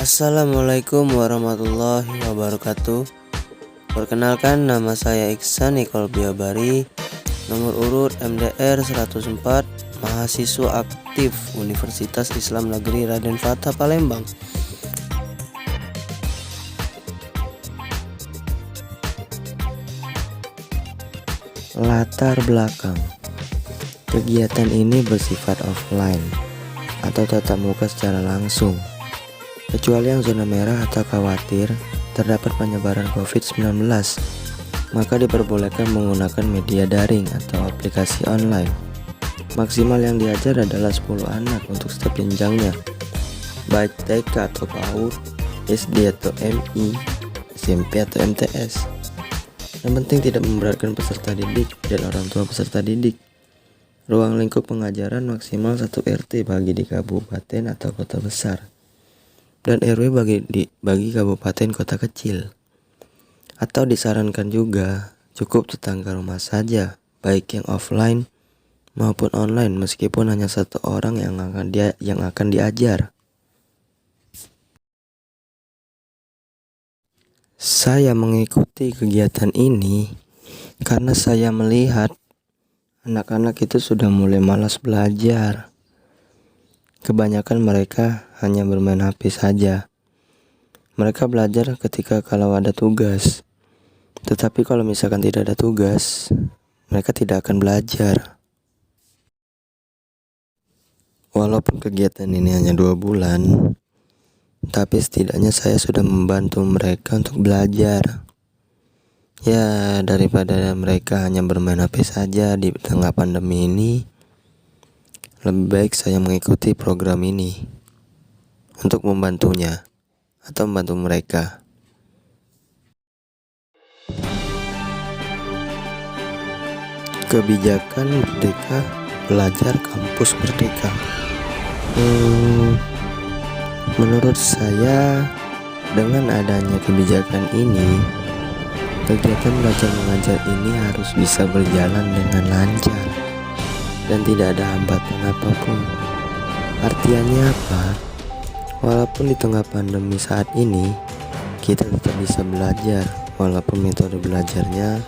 Assalamualaikum warahmatullahi wabarakatuh. Perkenalkan, nama saya Iksan Nicole Biabari, nomor urut MDR 104, mahasiswa aktif Universitas Islam Negeri Raden Fatah Palembang. Latar belakang kegiatan ini bersifat offline atau tatap muka secara langsung, kecuali yang zona merah atau khawatir terdapat penyebaran COVID-19, maka diperbolehkan menggunakan media daring atau aplikasi online. Maksimal yang diajar adalah 10 anak untuk setiap jenjangnya, baik TK atau PAUD, SD atau MI, SMP atau MTS. Yang penting tidak memberatkan peserta didik dan orang tua peserta didik. Ruang lingkup pengajaran maksimal 1 RT bagi di kabupaten atau kota besar, dan RW bagi kabupaten kota kecil. Atau disarankan juga cukup tetangga rumah saja, baik yang offline maupun online, meskipun hanya 1 orang yang akan diajar. Saya mengikuti kegiatan ini karena saya melihat anak-anak itu sudah mulai malas belajar. Kebanyakan mereka hanya bermain HP saja. Mereka belajar ketika kalau ada tugas. Tetapi kalau misalkan tidak ada tugas, mereka tidak akan belajar. Walaupun kegiatan ini hanya 2 bulan, tapi setidaknya saya sudah membantu mereka untuk belajar. Ya, daripada mereka hanya bermain HP saja di tengah pandemi ini, lebih baik saya mengikuti program ini untuk membantunya atau membantu mereka. Kebijakan Merdeka Belajar Kampus Merdeka. Menurut saya, dengan adanya kebijakan ini, kegiatan belajar mengajar ini harus bisa berjalan dengan lancar dan tidak ada hambatan apapun. Artinya apa? Walaupun di tengah pandemi saat ini, kita tetap bisa belajar, walaupun metode belajarnya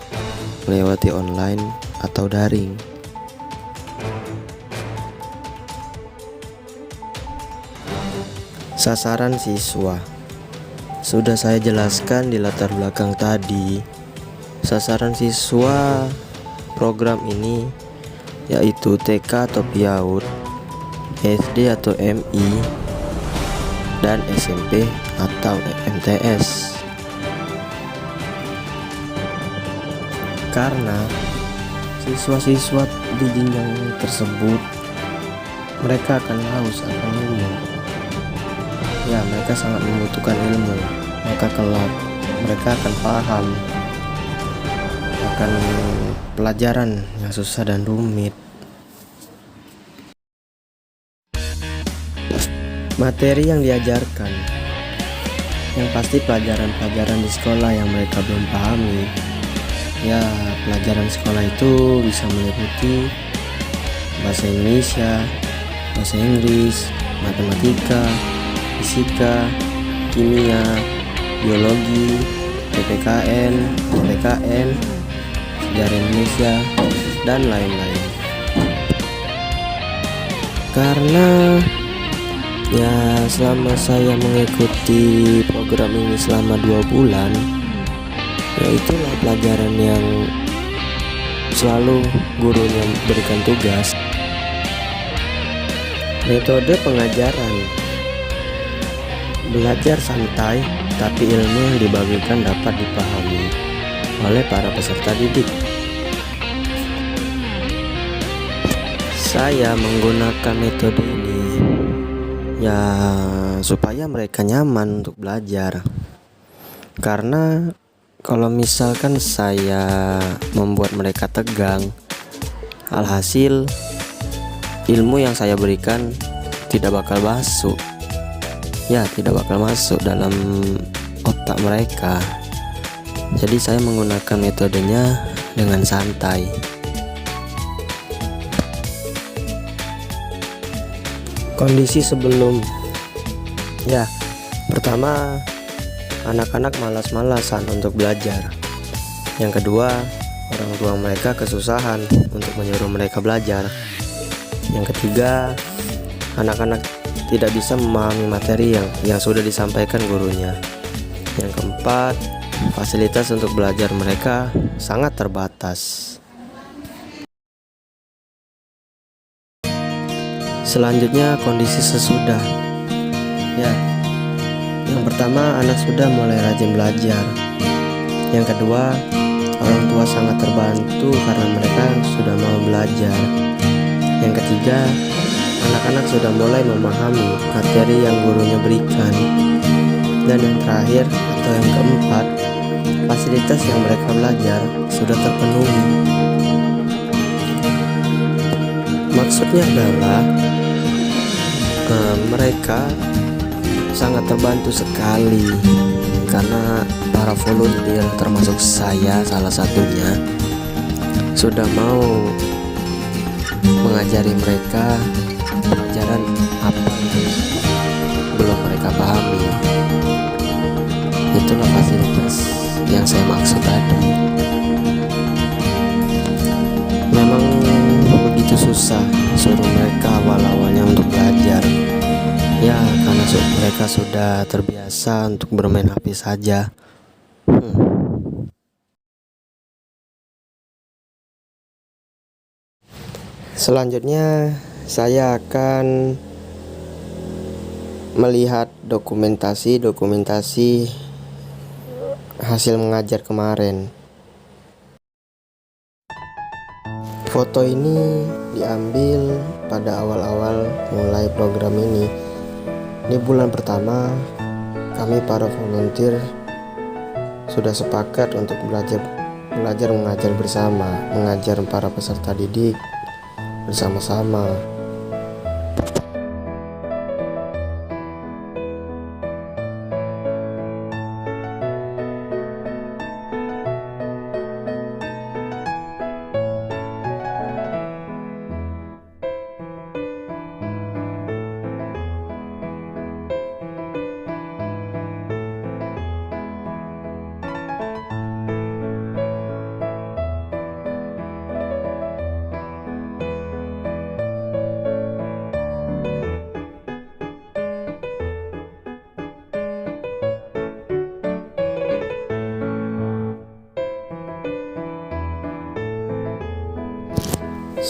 melewati online atau daring. Sasaran siswa sudah saya jelaskan di latar belakang tadi. Sasaran siswa program ini yaitu TK atau PAUD, SD atau MI, dan SMP atau MTS. Karena siswa-siswa di jenjang tersebut mereka akan haus akan ilmu. Ya, mereka sangat membutuhkan ilmu. Maka kelak mereka akan paham akan pelajaran yang susah dan rumit. Materi yang diajarkan, yang pasti pelajaran-pelajaran di sekolah yang mereka belum pahami. Ya, pelajaran sekolah itu bisa meliputi bahasa Indonesia, bahasa Inggris, matematika, fisika, kimia, biologi, PPKN, PPKN, sejarah Indonesia, dan lain-lain. Karena ya, selama saya mengikuti program ini selama 2 bulan, ya itulah pelajaran yang selalu gurunya berikan tugas. Metode pengajaran: belajar santai, tapi ilmu yang dibagikan dapat dipahami oleh para peserta didik. Saya menggunakan metode ini ya supaya mereka nyaman untuk belajar. Karena kalau misalkan saya membuat mereka tegang, alhasil ilmu yang saya berikan tidak bakal masuk. Ya, tidak bakal masuk dalam otak mereka. Jadi saya menggunakan metodenya dengan santai. Kondisi sebelum, ya, Pertama, anak-anak malas-malasan untuk belajar. Yang kedua, orang tua mereka kesusahan untuk menyuruh mereka belajar. Yang ketiga, anak-anak tidak bisa memahami materi yang sudah disampaikan gurunya. Yang keempat, fasilitas untuk belajar mereka sangat terbatas. Selanjutnya, kondisi sesudah. Ya, yang pertama, anak sudah mulai rajin belajar. Yang kedua, orang tua sangat terbantu karena mereka sudah mau belajar. Yang ketiga, anak-anak sudah mulai memahami materi yang gurunya berikan. Dan yang terakhir atau yang keempat, fasilitas yang mereka belajar sudah terpenuhi. Maksudnya adalah mereka sangat terbantu sekali karena para volunteer, termasuk saya salah satunya, sudah mau mengajari mereka pelajaran apa yang belum mereka pahami. Itulah fasilitas yang saya maksud tadi. Memang begitu susah suruh mereka awal-awalnya untuk belajar. Ya, karena mereka sudah terbiasa untuk bermain HP saja. Selanjutnya, saya akan melihat dokumentasi hasil mengajar kemarin. Foto ini diambil pada awal-awal mulai program ini. Di bulan pertama, kami para volunteer sudah sepakat untuk belajar mengajar bersama, mengajar para peserta didik bersama-sama.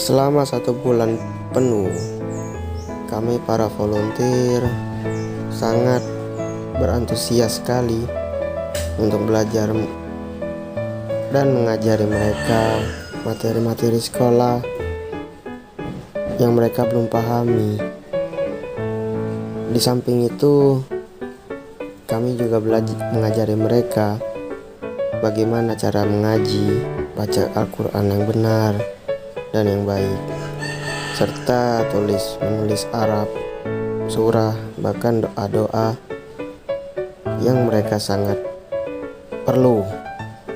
Selama 1 bulan penuh, kami para volunteer sangat berantusias sekali untuk belajar dan mengajari mereka materi-materi sekolah yang mereka belum pahami. Di samping itu, kami juga mengajari mereka bagaimana cara mengaji, baca Al-Quran yang benar dan yang baik, serta menulis Arab, surah, bahkan doa-doa yang mereka sangat perlu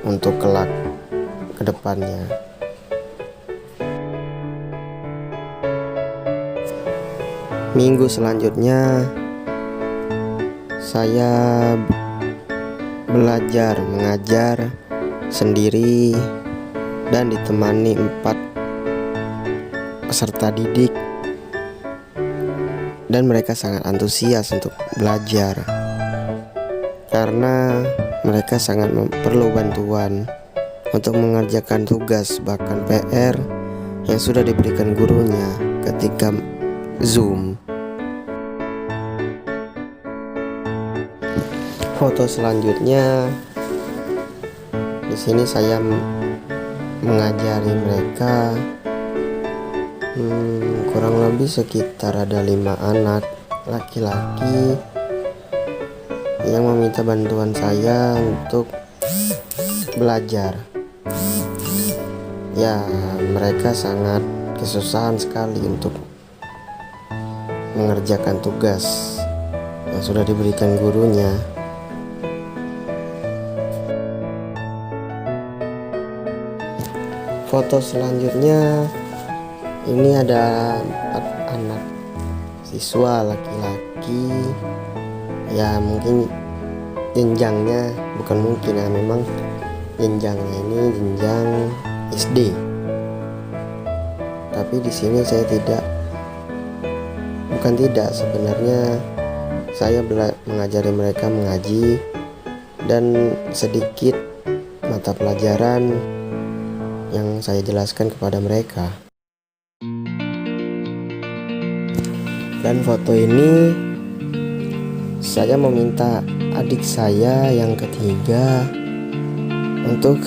untuk kelak ke depannya. Minggu selanjutnya, saya belajar mengajar sendiri dan ditemani 4 peserta didik, dan mereka sangat antusias untuk belajar karena mereka sangat perlu bantuan untuk mengerjakan tugas, bahkan PR yang sudah diberikan gurunya ketika Zoom. Foto selanjutnya, di sini saya mengajari mereka kurang lebih sekitar ada 5 anak laki-laki yang meminta bantuan saya untuk belajar. Ya, mereka sangat kesusahan sekali untuk mengerjakan tugas yang sudah diberikan gurunya. Foto selanjutnya, ini ada 4 anak siswa laki-laki Ya mungkin jenjangnya, bukan mungkin ya, memang jenjangnya ini jenjang SD. Tapi di sini saya sebenarnya saya mengajari mereka mengaji dan sedikit mata pelajaran yang saya jelaskan kepada mereka. Dan foto ini saya meminta adik saya yang ketiga untuk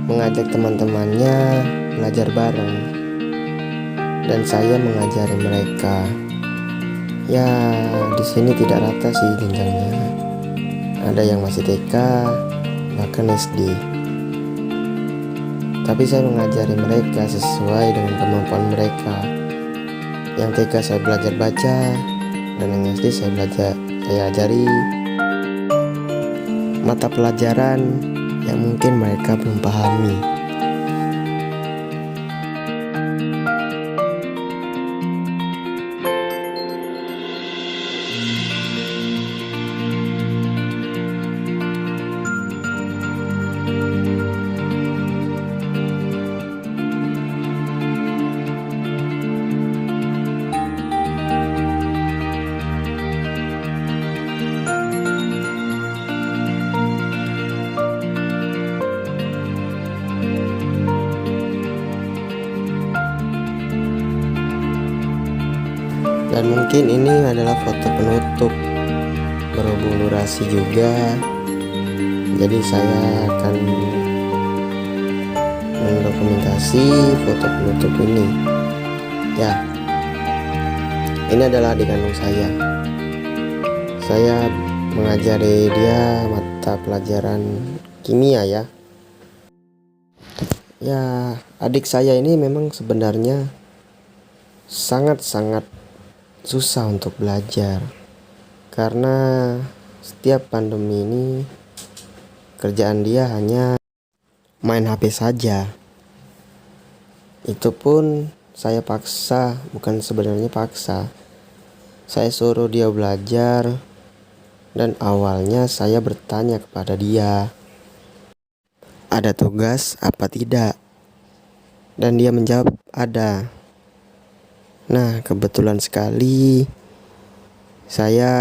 mengajak teman-temannya belajar bareng, dan saya mengajari mereka. Ya, di sini tidak rata sih jenjangnya. Ada yang masih TK, bahkan SD. Tapi saya mengajari mereka sesuai dengan kemampuan mereka. Yang TK saya belajar baca, dan yang SD saya ajari mata pelajaran yang mungkin mereka belum pahami. Dan mungkin ini adalah foto penutup, berhubung durasi juga, jadi saya akan mendokumentasi foto penutup ini. Ya, ini adalah adik kandung saya. Saya mengajari dia mata pelajaran kimia ya. Ya, adik saya ini memang sebenarnya sangat-sangat susah untuk belajar, karena setiap pandemi ini kerjaan dia hanya main HP saja. Itu pun saya paksa, bukan sebenarnya paksa, saya suruh dia belajar, dan awalnya saya bertanya kepada dia, ada tugas apa tidak? Dan dia menjawab ada. Nah, kebetulan sekali saya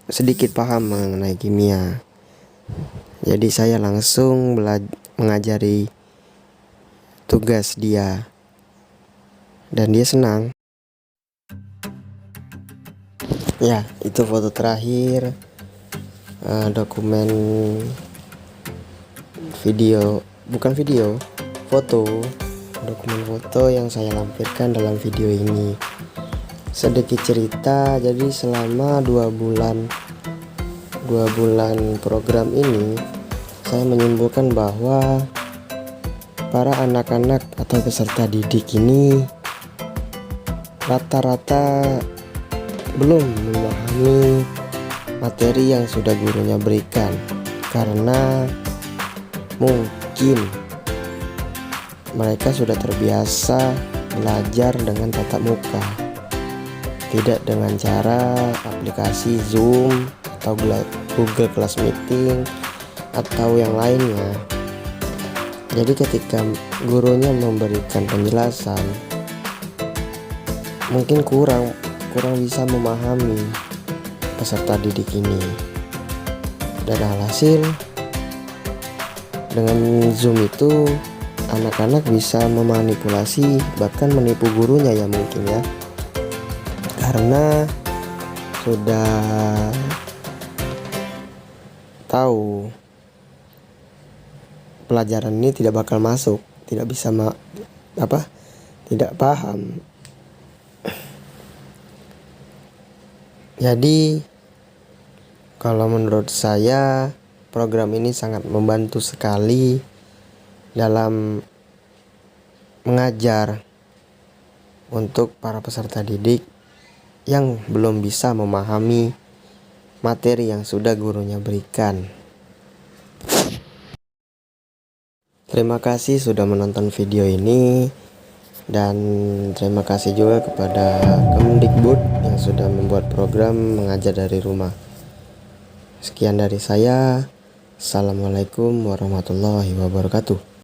sedikit paham mengenai kimia. Jadi saya langsung mengajari tugas dia, dan dia senang. Ya, itu foto terakhir, dokumen foto, dokumen foto yang saya lampirkan dalam video ini. Sedikit cerita, jadi selama 2 bulan program ini, saya menyimpulkan bahwa para anak-anak atau peserta didik ini rata-rata belum memahami materi yang sudah gurunya berikan, karena mungkin mereka sudah terbiasa belajar dengan tatap muka, tidak dengan cara aplikasi Zoom atau Google Class Meeting atau yang lainnya. Jadi ketika gurunya memberikan penjelasan, mungkin kurang bisa memahami peserta didik ini. Dan alhasil dengan Zoom itu anak-anak bisa memanipulasi, bahkan menipu gurunya ya mungkin ya, karena sudah tahu pelajaran ini tidak bakal masuk, tidak bisa tidak paham. Jadi kalau menurut saya program ini sangat membantu sekali dalam mengajar untuk para peserta didik yang belum bisa memahami materi yang sudah gurunya berikan. Terima kasih sudah menonton video ini, dan terima kasih juga kepada Kemdikbud yang yang sudah membuat program mengajar dari rumah. Sekian dari saya. Assalamualaikum warahmatullahi wabarakatuh.